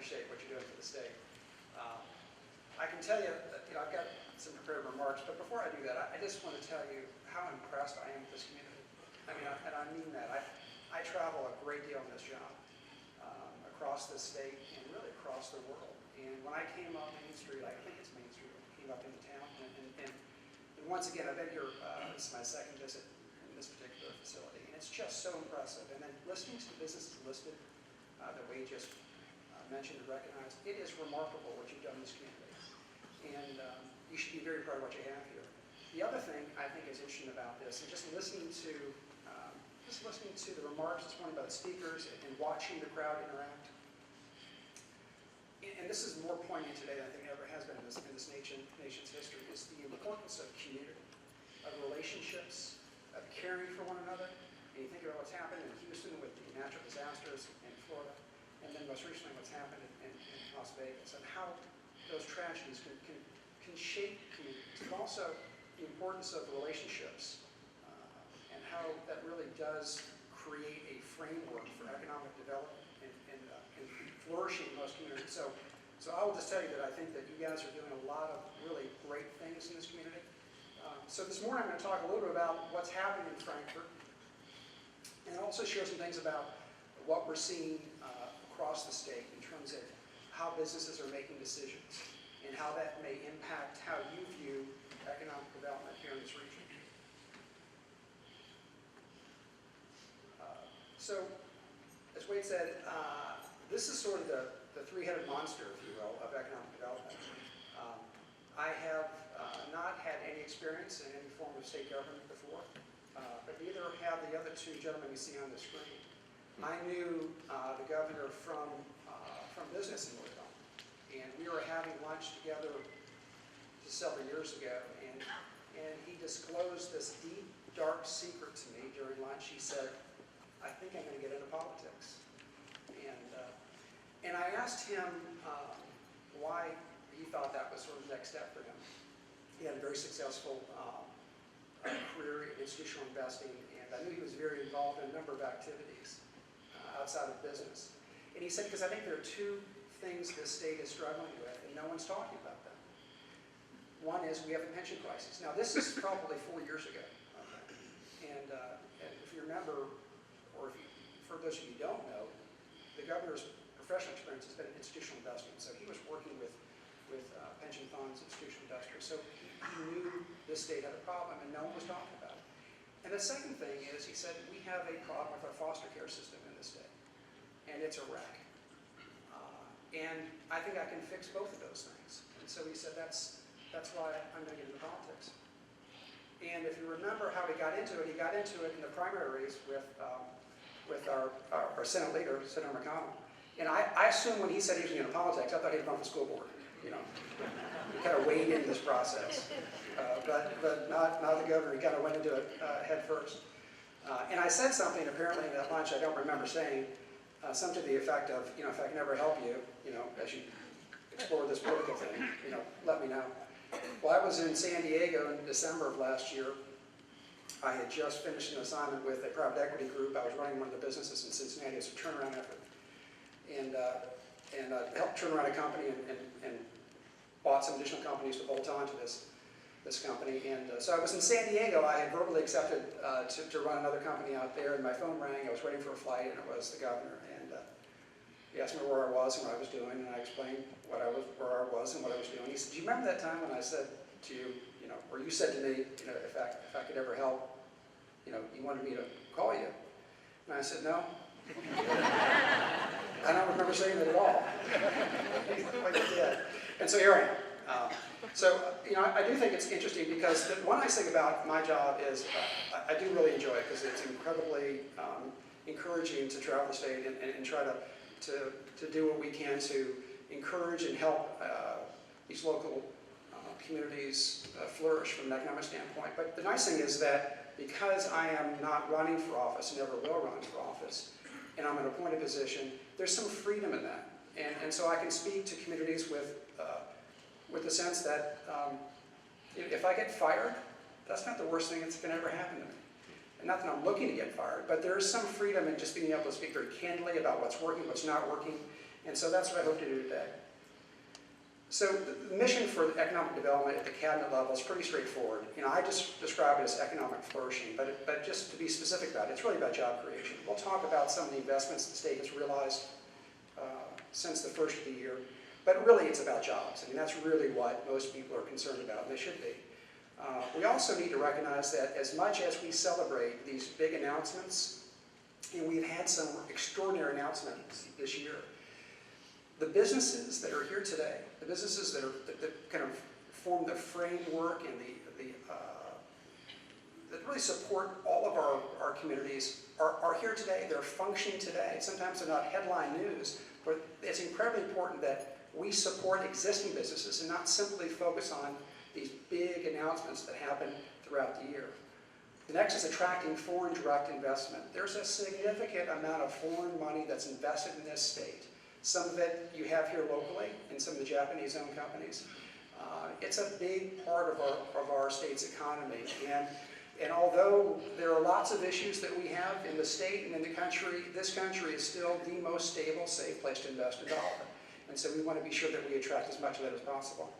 appreciate what you're doing for the state. I can tell you, I've got some prepared remarks, but before I do that, I just want to tell you how impressed I am with this community. I mean, and I mean that. I travel a great deal in this job, across the state and really across the world. And when I came up Main Street, I think it's Main Street, when I came up into town, and once again, I've been here, this is my second visit in this particular facility, and it's just so impressive. And then listening to the businesses listed that we just mentioned and recognized, it is remarkable what you've done in this community. And you should be very proud of what you have here. The other thing I think is interesting about this, and just listening to the remarks this morning by the speakers and watching the crowd interact, and this is more poignant today than I think it ever has been in this nation's history, is the importance of community, of relationships, of caring for one another. And you think about what's happened in Houston with the natural disasters in Florida, and then most recently what's happened in Las Vegas, and how those tragedies can shape communities, but also the importance of relationships, and how that really does create a framework for economic development and flourishing in most communities. So I will just tell you that I think that you guys are doing a lot of really great things in this community. So this morning I'm going to talk a little bit about what's happening in Frankfurt, and also share some things about what we're seeing across the state in terms of how businesses are making decisions and how that may impact how you view economic development here in this region. So, as Wade said, this is sort of the three-headed monster, if you will, of economic development. I have not had any experience in any form of state government before, but neither have the other two gentlemen you see on the screen. I knew the governor from business in North Carolina, and we were having lunch together just several years ago, and he disclosed this deep, dark secret to me during lunch. He said, "I think I'm going to get into politics." And I asked him why he thought that was sort of the next step for him. He had a very successful career in institutional investing, and I knew he was very involved in a number of activities outside of business. And he said, because I think there are two things this state is struggling with, and no one's talking about them. One is we have a pension crisis. Now, this is probably 4 years ago. Okay? And if you remember, or for those of you who don't know, the governor's professional experience has been in institutional investing. So he was working with pension funds, institutional investors. So he knew this state had a problem, and no one was talking about it. And the second thing is, he said, we have a problem with our foster care system in this state, and it's a wreck. And I think I can fix both of those things. And so he said, that's why I'm going to get into politics. And if you remember how he got into it in the primaries with our Senate leader, Senator McConnell. And I assumed when he said he was going to get into politics, I thought he'd run for school board. You know, he kind of waded into this process, but not the governor. He kind of went into it head first. And I said something apparently in that lunch I don't remember saying, something to the effect of, you know, if I can ever help you, you know, as you explore this political thing, you know, let me know. Well, I was in San Diego in December of last year. I had just finished an assignment with a private equity group. I was running one of the businesses in Cincinnati. It's a turnaround effort, and helped turn around a company and bought some additional companies to bolt on to this company. And so I was in San Diego. I had verbally accepted to run another company out there, and my phone rang. I was waiting for a flight, and it was the governor. And he asked me where I was and what I was doing, and I explained where I was and what I was doing. He said, "Do you remember that time when I said to you, you know, or you said to me, you know, if I could ever help, you know, you wanted me to call you?" And I said, "No." I don't remember saying that at all. Like he did. And so here I am. So, you know, I do think it's interesting because one nice thing about my job is I do really enjoy it because it's incredibly encouraging to travel the state and try to do what we can to encourage and help these local communities flourish from an economic standpoint. But the nice thing is that because I am not running for office, never will run for office, and I'm in an appointed position, there's some freedom in that. And so I can speak to communities with the sense that if I get fired, that's not the worst thing that's going to ever happen to me. And not that I'm looking to get fired, but there is some freedom in just being able to speak very candidly about what's working, what's not working, And so that's what I hope to do today. So the mission for economic development at the cabinet level is pretty straightforward. I just describe it as economic flourishing, but just to be specific about it, it's really about job creation. We'll talk about some of the investments the state has realized since the first of the year, but really it's about jobs. That's really what most people are concerned about, and they should be. We also need to recognize that as much as we celebrate these big announcements, and we've had some extraordinary announcements this year, the businesses that are here today, the businesses that kind of form the framework and that really support all of our communities are here today. They're functioning today. Sometimes they're not headline news, but it's incredibly important that we support existing businesses and not simply focus on these big announcements that happen throughout the year. The next is attracting foreign direct investment. There's a significant amount of foreign money that's invested in this state. Some of it you have here locally in some of the Japanese-owned companies. It's a big part of our state's economy. And although there are lots of issues that we have in the state and in the country, this country is still the most stable, safe place to invest a dollar. And so we want to be sure that we attract as much of that as possible.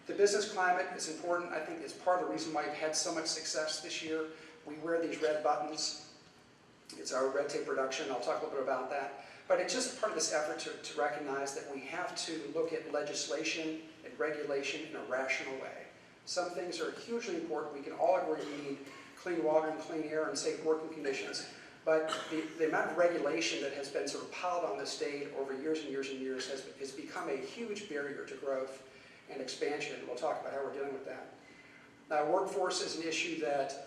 The business climate is important. I think it's part of the reason why we've had so much success this year. We wear these red buttons. It's our red tape reduction. I'll talk a little bit about that. But it's just part of this effort to recognize that we have to look at legislation and regulation in a rational way. Some things are hugely important. We can all agree we need clean water and clean air and safe working conditions. But the amount of regulation that has been sort of piled on the state over years and years and years has become a huge barrier to growth and expansion. And we'll talk about how we're dealing with that. Now, workforce is an issue that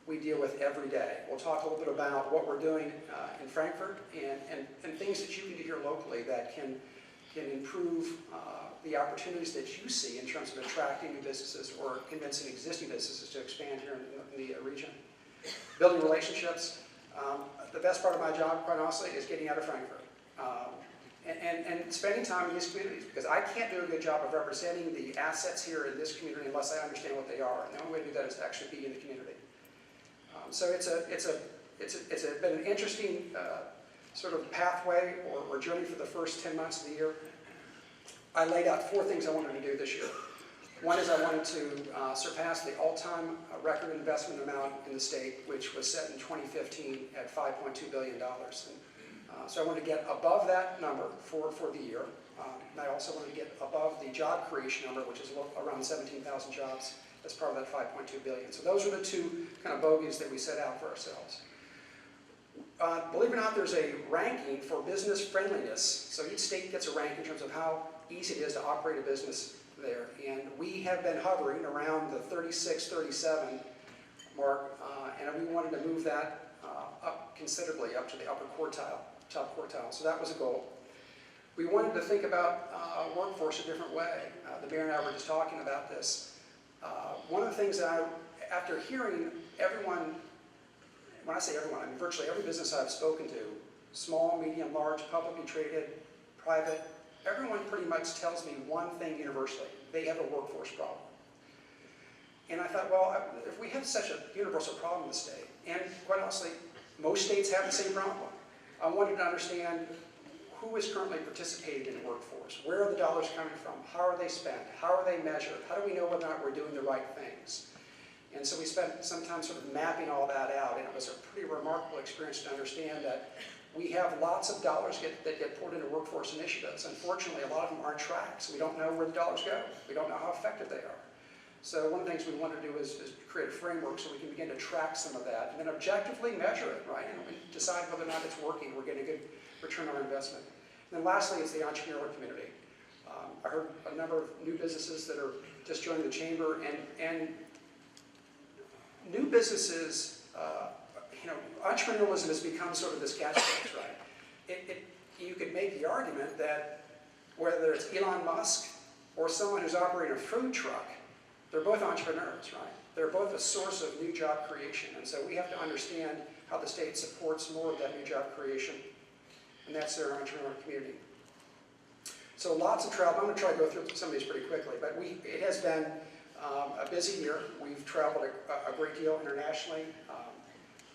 we deal with every day. We'll talk a little bit about what we're doing in Frankfurt and things that you can do here locally that can improve the opportunities that you see in terms of attracting new businesses or convincing existing businesses to expand here in the region. Building relationships. The best part of my job, quite honestly, is getting out of Frankfurt. And spending time in these communities, because I can't do a good job of representing the assets here in this community unless I understand what they are. And the only way to do that is to actually be in the community. So it's been an interesting sort of pathway or journey for the first 10 months of the year. I laid out 4 things I wanted to do this year. One is I wanted to surpass the all-time record investment amount in the state, which was set in 2015 at $5.2 billion. So I wanted to get above that number for the year. And I also wanted to get above the job creation number, which is around 17,000 jobs as part of that $5.2 billion. So those are the 2 kind of bogeys that we set out for ourselves. Believe it or not, there's a ranking for business friendliness. So each state gets a rank in terms of how easy it is to operate a business there. And we have been hovering around the 36, 37 mark, and we wanted to move that up considerably, up to the upper quartile, top quartile. So that was a goal. We wanted to think about workforce a different way. The mayor and I were just talking about this. One of the things that after hearing everyone, when I say everyone, I mean virtually every business I've spoken to, small, medium, large, publicly traded, private, everyone pretty much tells me one thing universally: they have a workforce problem. And I thought, well, if we have such a universal problem in the state, and quite honestly, most states have the same problem, I wanted to understand who is currently participating in the workforce, where are the dollars coming from, how are they spent, how are they measured, how do we know whether or not we're doing the right things. And so we spent some time sort of mapping all that out, and it was a pretty remarkable experience to understand that we have lots of dollars that get poured into workforce initiatives. Unfortunately, a lot of them aren't tracked, so we don't know where the dollars go. We don't know how effective they are. So one of the things we want to do is create a framework so we can begin to track some of that, and then objectively measure it, right? And decide whether or not it's working, we're getting a good return on our investment. And then lastly is the entrepreneurial community. I heard a number of new businesses that are just joining the chamber, and new businesses, entrepreneurialism has become sort of this catchphrase, right? You could make the argument that whether it's Elon Musk or someone who's operating a food truck, they're both entrepreneurs, right? They're both a source of new job creation, and so we have to understand how the state supports more of that new job creation, and that's their entrepreneurial community. So lots of travel. I'm going to try to go through some of these pretty quickly, but it has been a busy year. We've traveled a great deal internationally.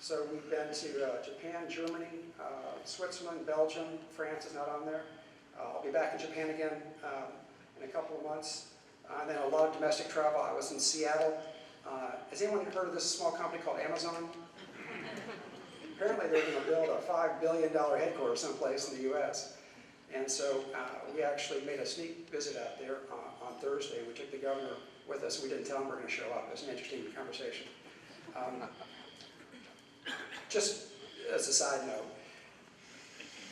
So we've been to Japan, Germany, Switzerland, Belgium. France is not on there. I'll be back in Japan again in a couple of months. And then a lot of domestic travel. I was in Seattle. Has anyone heard of this small company called Amazon? Apparently they're going to build a $5 billion headquarters someplace in the U.S. And so we actually made a sneak visit out there on Thursday. We took the governor with us. We didn't tell him we were going to show up. It was an interesting conversation. Just as a side note,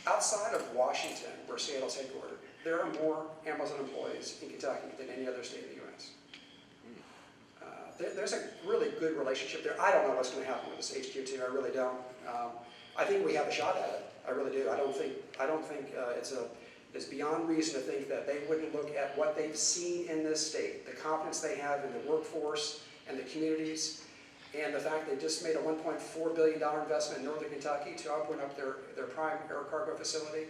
outside of Washington, where Seattle's headquartered, there are more Amazon employees in Kentucky than any other state in the U.S. There's a really good relationship there. I don't know what's going to happen with this HQ2. I really don't. I think we have a shot at it. I really do. I don't think it's beyond reason to think that they wouldn't look at what they've seen in this state, the confidence they have in the workforce and the communities, and the fact they just made a $1.4 billion investment in northern Kentucky to open up their prime air cargo facility,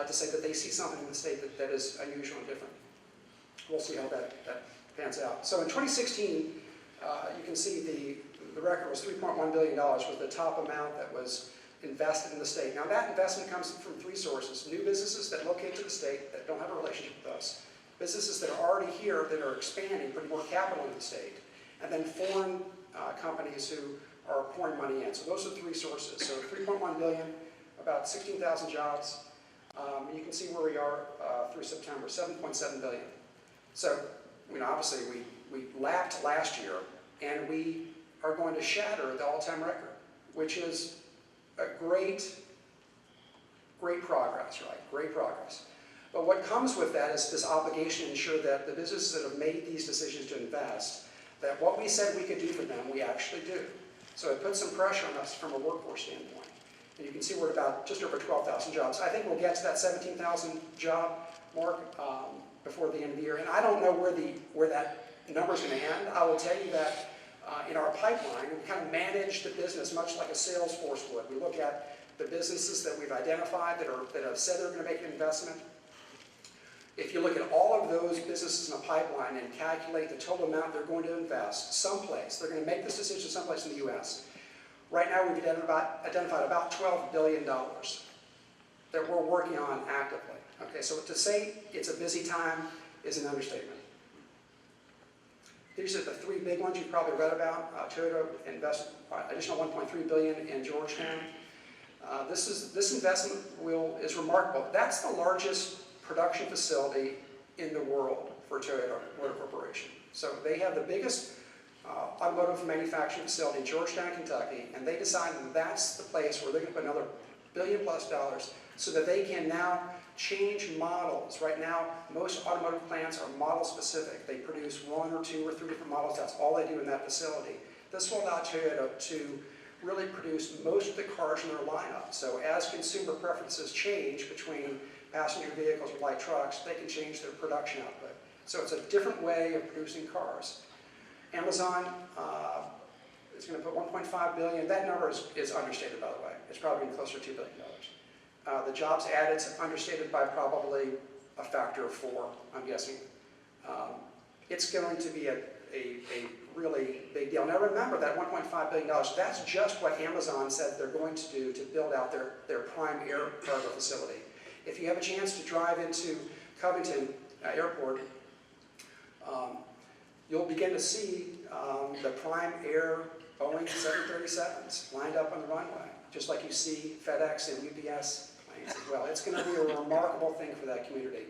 to say that they see something in the state that is unusual and different. We'll see how that pans out. So in 2016, you can see the record was $3.1 billion, was the top amount that was invested in the state. Now that investment comes from three sources: new businesses that locate to the state that don't have a relationship with us, businesses that are already here that are expanding, putting more capital into the state, and then foreign companies who are pouring money in. So those are the three sources. So 3.1 billion, about 16,000 jobs. You can see where we are through September, 7.7 billion. So, obviously we lapped last year, and we are going to shatter the all-time record, which is a great progress, right? Great progress. But what comes with that is this obligation to ensure that the businesses that have made these decisions to invest, that what we said we could do for them, we actually do. So it puts some pressure on us from a workforce standpoint. And you can see we're at about just over 12,000 jobs. I think we'll get to that 17,000 job mark before the end of the year. And I don't know where that number is going to end. I will tell you that in our pipeline, we kind of manage the business much like a sales force would. We look at the businesses that we've identified that have said they're going to make an investment. If you look at all of those businesses in the pipeline and calculate the total amount they're going to invest someplace, they're going to make this decision someplace in the U.S. Right now we've identified about $12 billion that we're working on actively. Okay, so to say it's a busy time is an understatement. These are the three big ones you've probably read about. Toyota invested additional $1.3 billion in Georgetown. This investment is remarkable. That's the largest production facility in the world for Toyota Motor Corporation. So they have the biggest automotive manufacturing facility in Georgetown, Kentucky, and they decided that that's the place where they're going to put another $1 billion+ so that they can now change models. Right now, most automotive plants are model specific. They produce 1 or 2 or 3 different models. That's all they do in that facility. This will allow Toyota to really produce most of the cars in their lineup. So as consumer preferences change between passenger vehicles or light trucks, they can change their production output. So it's a different way of producing cars. Amazon is going to put $1.5 billion. That number is understated, by the way. It's probably closer to $2 billion. The jobs added is understated by probably a factor of 4, I'm guessing. It's going to be a really big deal. Now remember that $1.5 billion, that's just what Amazon said they're going to do to build out their prime air cargo facility. If you have a chance to drive into Covington Airport, you'll begin to see the prime air Boeing 737s lined up on the runway, just like you see FedEx and UPS planes as well. It's going to be a remarkable thing for that community.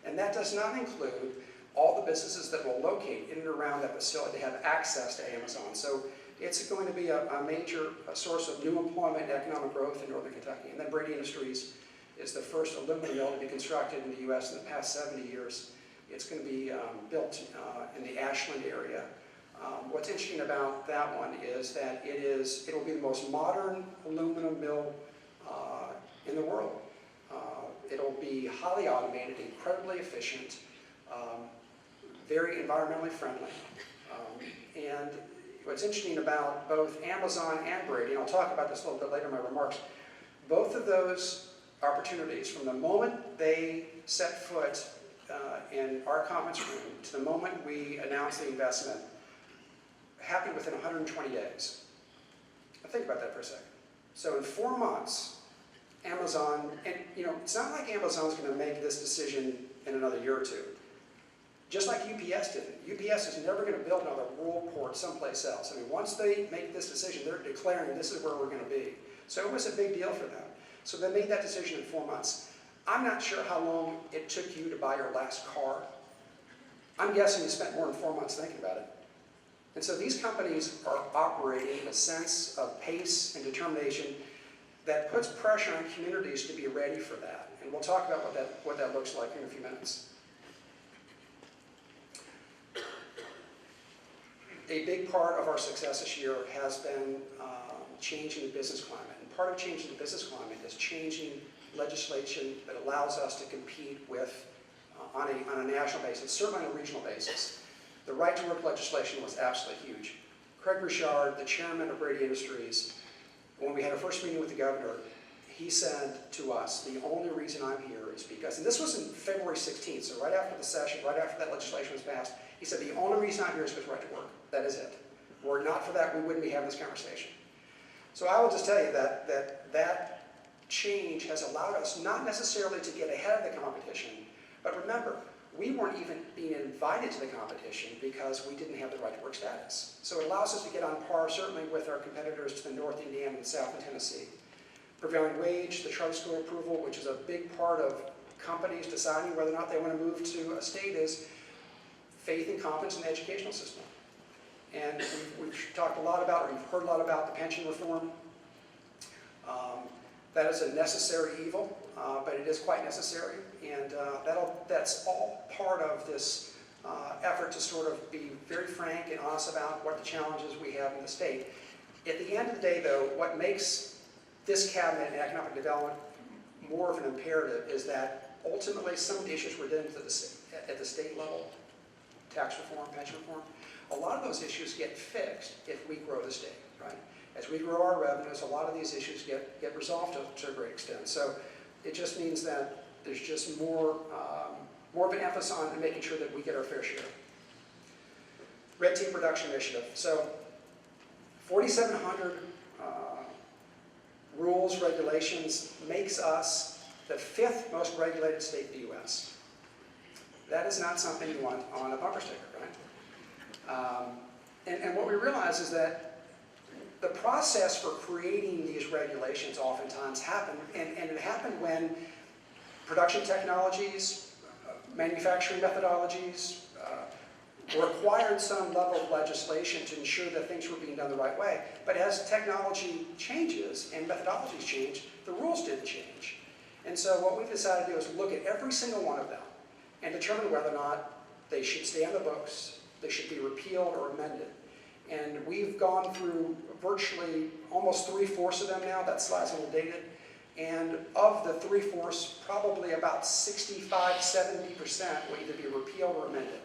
And that does not include all the businesses that will locate in and around that facility to have access to Amazon. So it's going to be a major source of new employment and economic growth in northern Kentucky. And then Brady Industries is the first aluminum mill to be constructed in the U.S. in the past 70 years. It's going to be built in the Ashland area. What's interesting about that one is that it'll be the most modern aluminum mill in the world. It'll be highly automated, incredibly efficient, very environmentally friendly. And what's interesting about both Amazon and Brady, and I'll talk about this a little bit later in my remarks, both of those opportunities, from the moment they set foot in our conference room to the moment we announced the investment, happened within 120 days. Think about that for a second. So in 4 months, Amazon, and it's not like Amazon's going to make this decision in another year or two. Just like UPS did. UPS is never going to build another Worldport someplace else. I mean, once they make this decision, they're declaring this is where we're going to be. So it was a big deal for them. So they made that decision in 4 months. I'm not sure how long it took you to buy your last car. I'm guessing you spent more than 4 months thinking about it. And so these companies are operating a sense of pace and determination that puts pressure on communities to be ready for that. And we'll talk about what that looks like in a few minutes. A big part of our success this year has been changing the business climate. And part of changing the business climate is changing legislation that allows us to compete with on a national basis, certainly on a regional basis. The right to work legislation was absolutely huge. Craig Bouchard, the chairman of Brady Industries, when we had our first meeting with the governor, he said to us, the only reason I'm here is because, and this was in February 16th, so right after the session, right after that legislation was passed, he said, the only reason I'm here is because right to work. That is it. Were it not for that, we wouldn't be having this conversation. So I will just tell you that change has allowed us not necessarily to get ahead of the competition, but remember, we weren't even being invited to the competition because we didn't have the right to work status. So it allows us to get on par, certainly with our competitors to the north, Indiana, and south, and Tennessee. Prevailing wage, the charter school approval, which is a big part of companies deciding whether or not they want to move to a state, is faith and confidence in the educational system. And we've talked a lot about, or you've heard a lot about the pension reform. That is a necessary evil, but it is quite necessary. And that's all part of this effort to sort of be very frank and honest about what the challenges we have in the state. At the end of the day, though, what makes this cabinet and economic development more of an imperative is that ultimately some of the issues we're dealing with at the state level, tax reform, pension reform, a lot of those issues get fixed if we grow the state, right? As we grow our revenues, a lot of these issues get resolved to a great extent. So it just means that there's just more of an emphasis on making sure that we get our fair share. Red Team Reduction Initiative. So 4,700 rules, regulations makes us the 5th most regulated state in the U.S. That is not something you want on a bumper sticker, right? And what we realize is that the process for creating these regulations oftentimes happened, and it happened when production technologies, manufacturing methodologies required some level of legislation to ensure that things were being done the right way. But as technology changes and methodologies change, the rules didn't change. And so what we've decided to do is look at every single one of them and determine whether or not they should stay on the books, they should be repealed or amended. And we've gone through virtually almost 3/4 of them now. That slide's a little dated. And of the 3/4, probably about 65–70% will either be repealed or amended.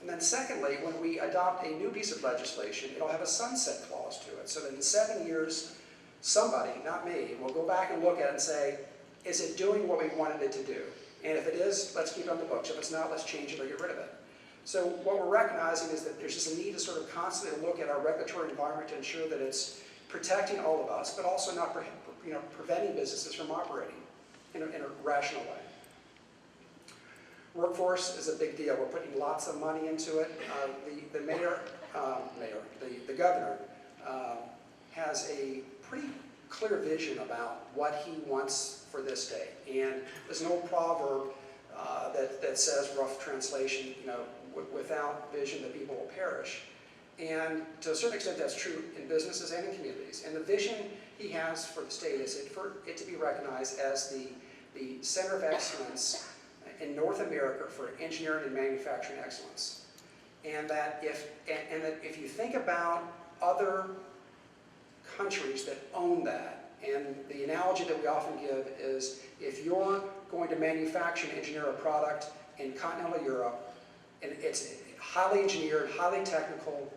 And then secondly, when we adopt a new piece of legislation, it'll have a sunset clause to it. So that in 7 years, somebody, not me, will go back and look at it and say, is it doing what we wanted it to do? And if it is, let's keep it on the books. If it's not, let's change it or get rid of it. So what we're recognizing is that there's just a need to sort of constantly look at our regulatory environment to ensure that it's protecting all of us, but also not preventing businesses from operating in a rational way. Workforce is a big deal. We're putting lots of money into it. The governor has a pretty clear vision about what he wants for this state. And there's an old proverb that says, rough translation, without vision the people will perish. And to a certain extent that's true in businesses and in communities. And the vision he has for the state is for it to be recognized as the center of excellence in North America for engineering and manufacturing excellence. And that if you think about other countries that own that, and the analogy that we often give is if you're going to manufacture and engineer a product in continental Europe, and it's highly engineered, highly technical,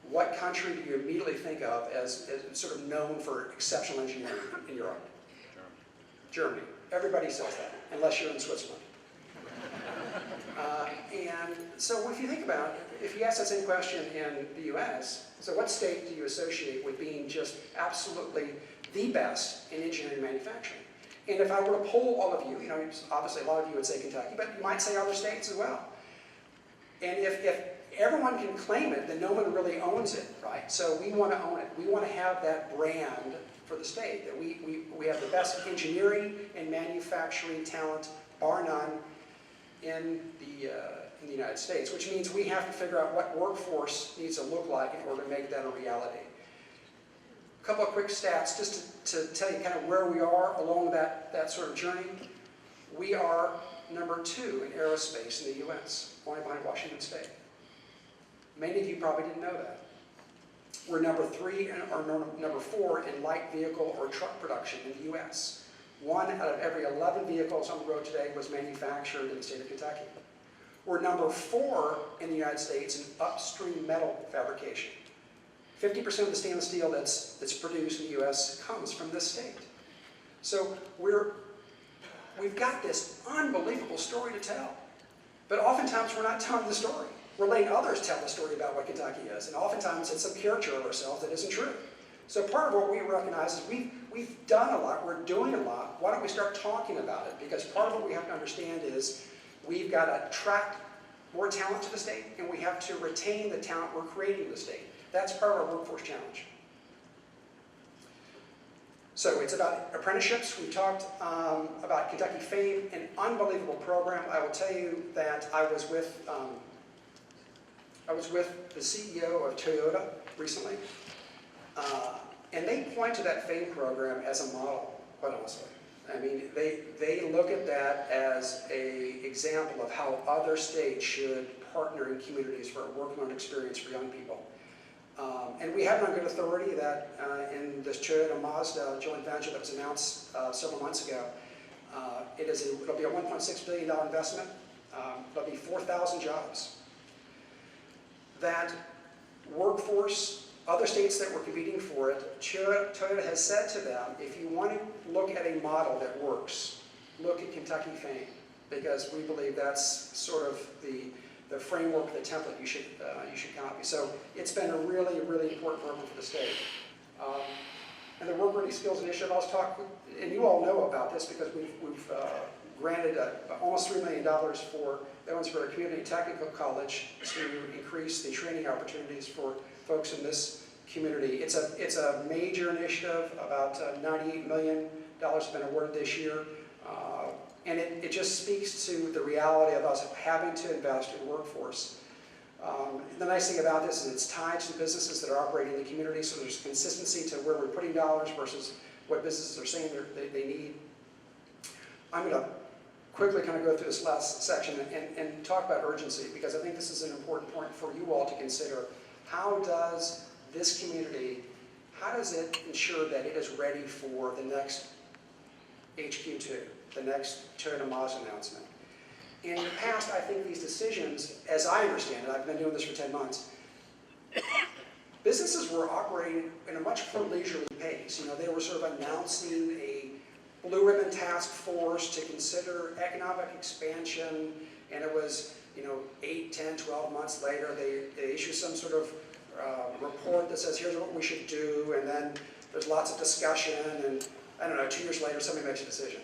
what country do you immediately think of as sort of known for exceptional engineering in Europe? Germany. Everybody says that, unless you're in Switzerland. And so if you think about it, if you ask that same question in the U.S., so what state do you associate with being just absolutely the best in engineering and manufacturing? And if I were to poll all of you, obviously a lot of you would say Kentucky, but you might say other states as well. And if everyone can claim it, then no one really owns it, right? So we want to own it. We want to have that brand for the state, that we have the best engineering and manufacturing talent, bar none, in the United States, which means we have to figure out what workforce needs to look like in order to make that a reality. A couple of quick stats just to tell you kind of where we are along that sort of journey. We are number 2 in aerospace in the U.S., only behind Washington State. Many of you probably didn't know that. We're number 3 or number 4 in light vehicle or truck production in the U.S. 1 out of every 11 vehicles on the road today was manufactured in the state of Kentucky. We're number 4 in the United States in upstream metal fabrication. 50% of the stainless steel that's produced in the U.S. comes from this state. So we've got this unbelievable story to tell. But oftentimes we're not telling the story. We're letting others tell the story about what Kentucky is. And oftentimes it's some caricature of ourselves that isn't true. So part of what we recognize is we've done a lot, we're doing a lot. Why don't we start talking about it? Because part of what we have to understand is we've got to attract more talent to the state, and we have to retain the talent we're creating in the state. That's part of our workforce challenge. So it's about apprenticeships. We talked about Kentucky Fame, an unbelievable program. I will tell you that I was with the CEO of Toyota recently, and they point to that Fame program as a model, quite honestly. I mean, they look at that as an example of how other states should partner in communities for a work-learn experience for young people. And we have it on good authority that in this Toyota Mazda joint venture that was announced several months ago, it'll be a $1.6 billion investment. There'll be 4,000 jobs. That workforce, other states that were competing for it, Toyota has said to them, if you want to look at a model that works, look at Kentucky Fame, because we believe that's sort of the framework, the template you should copy. So it's been a really, really important program for the state. And the Work Ready Skills Initiative, I was talking, and you all know about this because we've granted almost $3 million for the Owensboro Community Technical College to increase the training opportunities for folks in this community. It's a major initiative. About $98 million has been awarded this year. And it just speaks to the reality of us having to invest in workforce. The nice thing about this is it's tied to businesses that are operating in the community, so there's consistency to where we're putting dollars versus what businesses are saying they need. I'm going to quickly kind of go through this last section and talk about urgency, because I think this is an important point for you all to consider. How does this community, how does it ensure that it is ready for the next HQ2, the next Toyota Mazda announcement? In the past, I think these decisions, as I understand it, I've been doing this for 10 months, businesses were operating in a much more leisurely pace. They were sort of announcing a blue ribbon task force to consider economic expansion, and it was 8, 10, 12 months later they issue some sort of report that says here's what we should do, and then there's lots of discussion, and I don't know, 2 years later somebody makes a decision.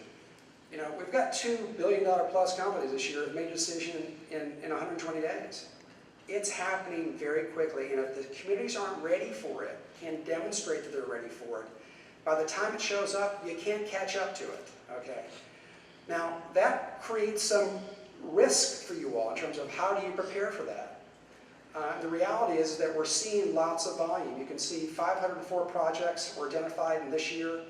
We've got $2 billion plus companies this year that made a decision in 120 days. It's happening very quickly, and if the communities aren't ready for it, can demonstrate that they're ready for it, by the time it shows up, you can't catch up to it, okay? Now, that creates some risk for you all in terms of how do you prepare for that. The reality is that we're seeing lots of volume. You can see 504 projects were identified in this year.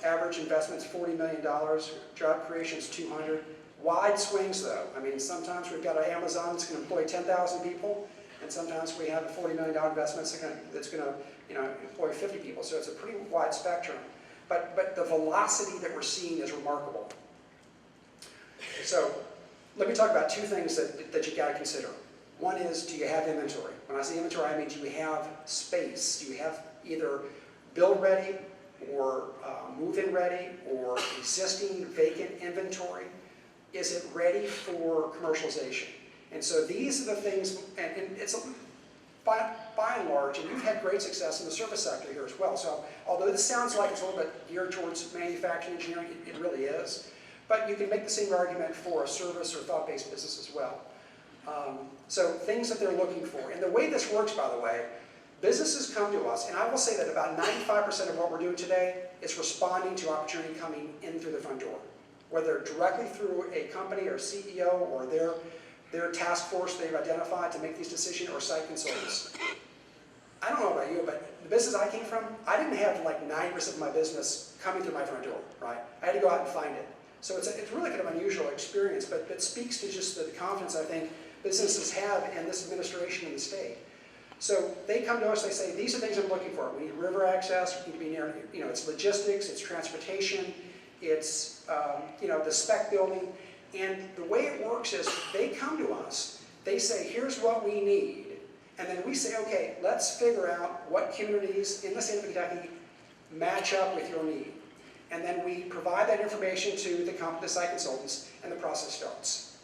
Average investment's $40 million, job creation's 200. Wide swings though. I mean, sometimes we've got an Amazon that's going to employ 10,000 people, and sometimes we have a $40 million investment that's going to employ 50 people. So it's a pretty wide spectrum. But the velocity that we're seeing is remarkable. So let me talk about 2 things that you got to consider. One is, do you have inventory? When I say inventory, I mean, do you have space? Do you have either build ready or move-in ready or existing vacant inventory? is it ready for commercialization? And so these are the things, and it's by and large, and we've had great success in the service sector here as well. So although this sounds like it's a little bit geared towards manufacturing engineering, it really is. But you can make the same argument for a service or thought-based business as well. So things that they're looking for. And the way this works, by the way, businesses come to us, and I will say that about 95% of what we're doing today is responding to opportunity coming in through the front door. Whether directly through a company or CEO or their task force they've identified to make these decisions, or site consultants. I don't know about you, but the business I came from, I didn't have like 90% of my business coming through my front door, right? I had to go out and find it. So it's really kind of an unusual experience, but it speaks to just the confidence I think businesses have in this administration and the state. So they come to us, they say, these are things I'm looking for. We need river access, we need to be near, it's logistics, it's transportation, it's, the spec building. And the way it works is they come to us, they say, here's what we need. And then we say, okay, let's figure out what communities in the state of Kentucky match up with your need. And then we provide that information to the site consultants, and the process starts.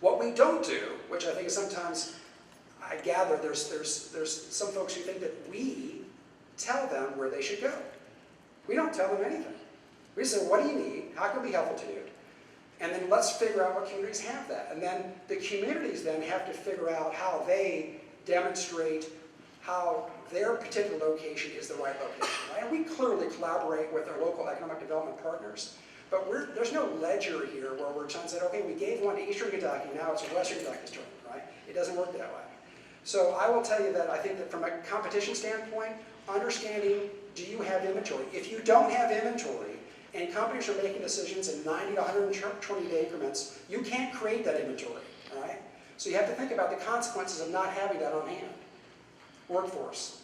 What we don't do, which I think is sometimes, I gather there's some folks who think that we tell them where they should go. We don't tell them anything. We say, what do you need? How can we be helpful to you? And then let's figure out what communities have that. And then the communities then have to figure out how they demonstrate how their particular location is the right location. Right? And we clearly collaborate with our local economic development partners, but there's no ledger here where we're trying to say, okay, we gave one to Eastern Kentucky, now it's Western Kentucky's turn, right? It doesn't work that way. So I will tell you that I think that from a competition standpoint, understanding, do you have inventory? If you don't have inventory, and companies are making decisions in 90 to 120-day increments, you can't create that inventory, all right? So you have to think about the consequences of not having that on hand. Workforce.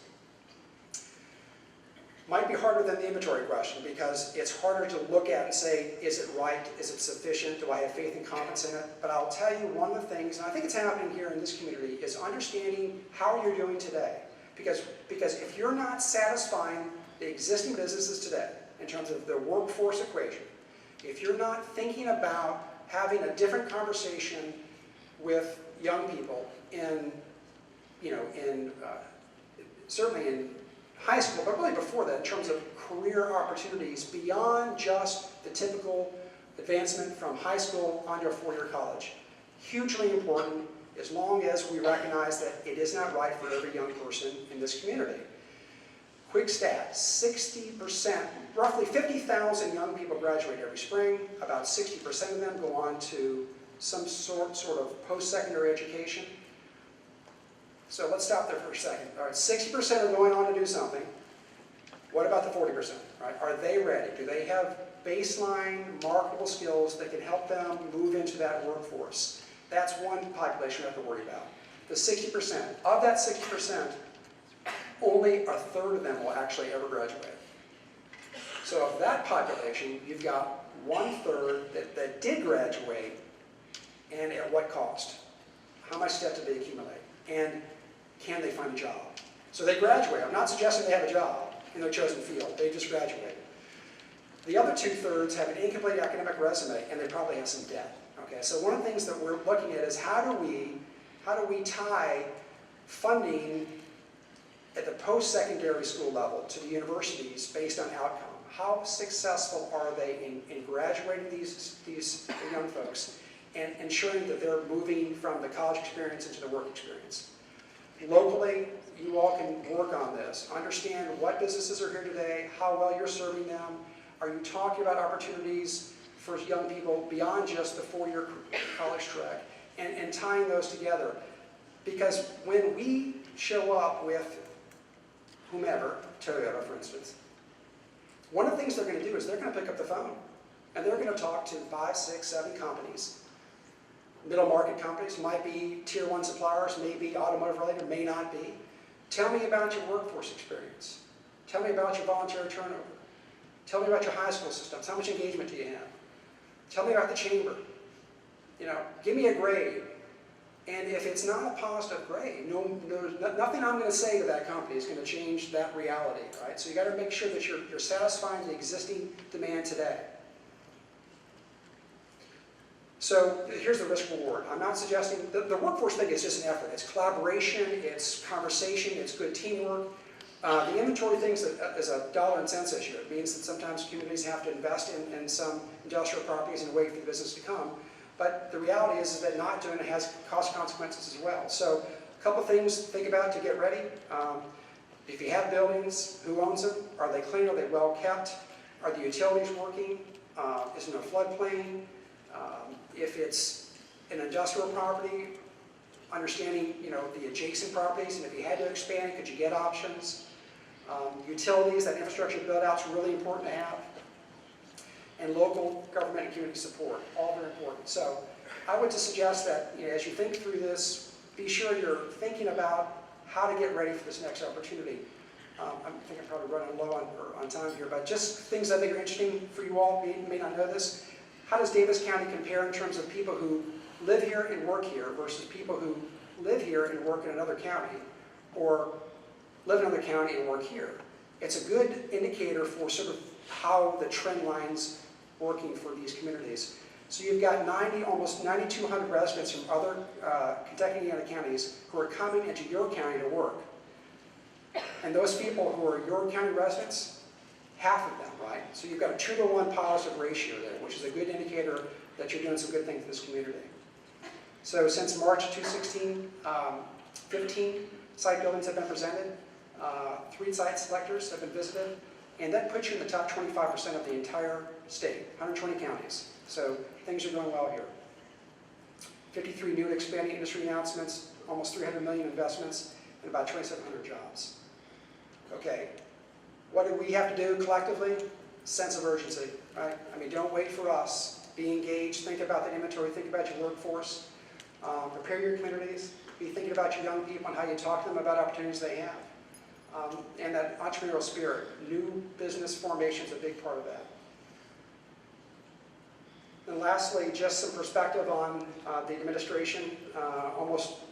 Might be harder than the inventory question because it's harder to look at and say, is it right? Is it sufficient? Do I have faith and confidence in it? But I'll tell you one of the things, and I think it's happening here in this community, is understanding how you're doing today. Because if you're not satisfying the existing businesses today, in terms of the workforce equation, if you're not thinking about having a different conversation with young people certainly in high school, but really before that, in terms of career opportunities beyond just the typical advancement from high school onto a four-year college. Hugely important, as long as we recognize that it is not right for every young person in this community. Quick stat, 60%, roughly 50,000 young people graduate every spring. About 60% of them go on to some sort of post-secondary education. So let's stop there for a second. All right, 60% are going on to do something. What about the 40%? Right? Are they ready? Do they have baseline, marketable skills that can help them move into that workforce? That's one population we have to worry about. The 60%. Of that 60%, only a third of them will actually ever graduate. So of that population, you've got 1/3 that did graduate, and at what cost? How much debt did they accumulate? And can they find a job? So they graduate. I'm not suggesting they have a job in their chosen field. They just graduated. The other 2/3 have an incomplete academic resume, and they probably have some debt. Okay, so one of the things that we're looking at is how do we tie funding at the post-secondary school level to the universities based on outcome? How successful are they in graduating these young folks and ensuring that they're moving from the college experience into the work experience? Locally, you all can work on this. Understand what businesses are here today, how well you're serving them. Are you talking about opportunities for young people beyond just the four-year college track, and tying those together? Because when we show up with whomever, Toyota for instance, one of the things they're going to do is they're going to pick up the phone and they're going to talk to 5, 6, 7 companies. Middle market companies, might be tier 1 suppliers, may be automotive related, may not be. Tell me about your workforce experience. Tell me about your voluntary turnover. Tell me about your high school systems. How much engagement do you have? Tell me about the chamber. Give me a grade. And if it's not a positive grade, nothing I'm going to say to that company is going to change that reality, right? So you got to make sure that you're satisfying the existing demand today. So here's the risk reward. I'm not suggesting, the workforce thing is just an effort. It's collaboration, it's conversation, it's good teamwork. The inventory thing is a dollar and cents issue. It means that sometimes communities have to invest in some industrial properties and wait for the business to come. But the reality is that not doing it has cost consequences as well. So a couple things to think about to get ready. If you have buildings, who owns them? Are they clean? Are they well kept? Are the utilities working? Is there no floodplain? If it's an industrial property, understanding the adjacent properties, and if you had to expand, could you get options? Utilities, that infrastructure build-out is really important to have. And local government and community support, all very important. So I would just suggest that as you think through this, be sure you're thinking about how to get ready for this next opportunity. I think I'm probably running low on time here, but just things I think are interesting for you all, you may not know this. How does Davis County compare in terms of people who live here and work here versus people who live here and work in another county, or live in another county and work here? It's a good indicator for sort of how the trend line's working for these communities. So you've got almost 9,200 residents from other Kentucky and Indiana counties who are coming into your county to work. And those people who are your county residents, half of them, right? So you've got a 2-to-1 positive ratio there, which is a good indicator that you're doing some good things in this community. So since March of 2016, 15 site buildings have been presented, 3 site selectors have been visited, and that puts you in the top 25% of the entire state, 120 counties. So things are going well here. 53 new and expanding industry announcements, almost 300 million investments, and about 2,700 jobs. Okay, what do we have to do collectively? Sense of urgency, right? I mean, don't wait for us. Be engaged, think about the inventory, think about your workforce, prepare your communities, be thinking about your young people and how you talk to them about opportunities they have. And that entrepreneurial spirit, new business formation is a big part of that. And lastly, just some perspective on the administration,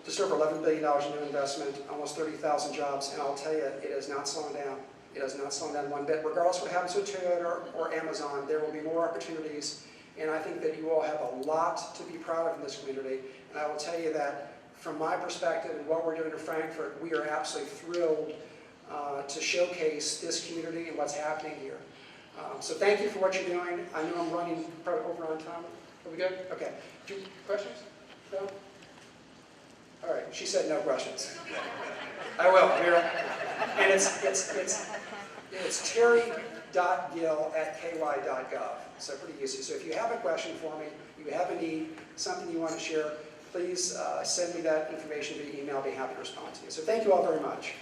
just over $11 billion in new investment, almost 30,000 jobs, and I'll tell you, it is not slowing down. It is not slowing down one bit. Regardless of what happens with Toyota or Amazon, there will be more opportunities, and I think that you all have a lot to be proud of in this community. And I will tell you that from my perspective and what we're doing in Frankfort, we are absolutely thrilled to showcase this community and what's happening here. So thank you for what you're doing. I know I'm running probably over on time. Are we good? Okay. Questions? No? All right. She said no questions. I will, Mira. And it's terry.gill@ky.gov. So pretty easy. So if you have a question for me, you have a need, something you want to share, please send me that information via email. I'll be happy to respond to you. So thank you all very much.